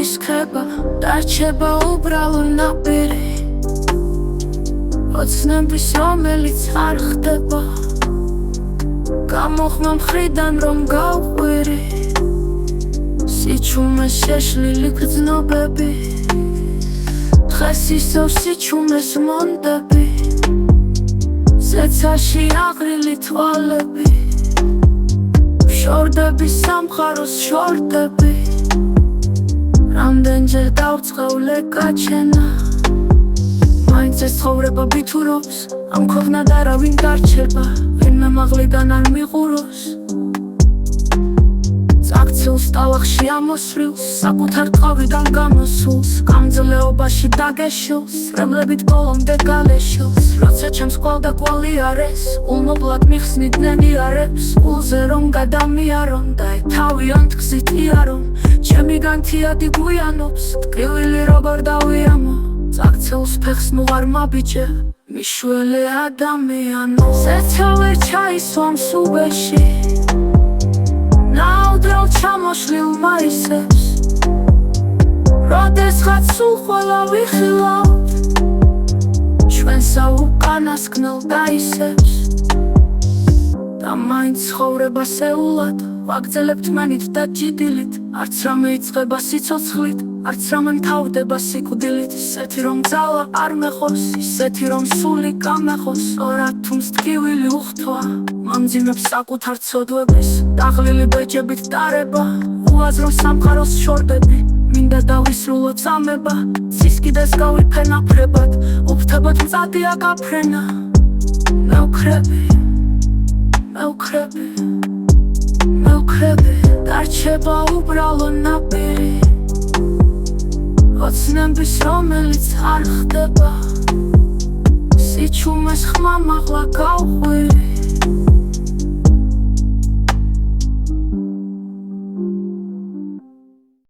ისქება დარჩება უბრალო ნაპირი ოცნების რომელიც არ ხდება გამოხმა მხრიდან რომ გავყვირი სიჩუმეს შეშლილი გრძნობები დღეს ისევ სიჩუმეს მონდები ზეცაში აღრილი თვალები შორდები სამყაროს შორდები რამდენჯერ დავწყევლე გაჩენა მაინც ეს ცხოვრება ბითურობს ამ ყოფნად არავინ დარჩება ვინმე მაღლიდან არ მიყუროს წაქცილს ტალახში ამოსვლილს საკუთარ ტყავიდან გამოსულს გამძლეობაში დაგეშილს რემლებით ბოლომდე გალეშილს როცა ჩემს კვალ და კვალი არის ულმობლად მიხსნიდნენ იარებს ულზე რომ გადამიარონ და თავიანთ გზით იარონ ჩემი განთიადი გვიანობს ტკივილი როგორ დავიამო წაქცილს ფეხს ნუ არ მაბიჯე მიშველი ადამიანო ზეცავერ ჩაისვამ სუბეში ნაუდრალ ჩამოშლილ მაისებს როდესღაც სულ ყველა ვიხილავთ ჩვენსა უკანასკნელ დაისებს და მაინც ცხოვრებას ეულად ვაგრძელებთ მანით და ჯიდილით არც რამე იწყება სიცოცხლით არც რამე მთავრდება სიკვდილით ისეთი რომ ძალა არ მეხოს ისეთი რომ სული გამეხოს ორად თუმს ტკივილი უხთვა მამძიმებს საკუთარ ცოდვების დაღლილი ბეჭებით დარება უაზრო სამყაროს შორდები მინდა დავისრულო წამება ცისკიდეს გავიფენაფრებად უფთებად მწადია გაფრენა მევქრები დარჩება უბრალო ნაპირი ოცნების რომელიც არ ხდება სიჩუმეს ხმა მაღლა გავყვირი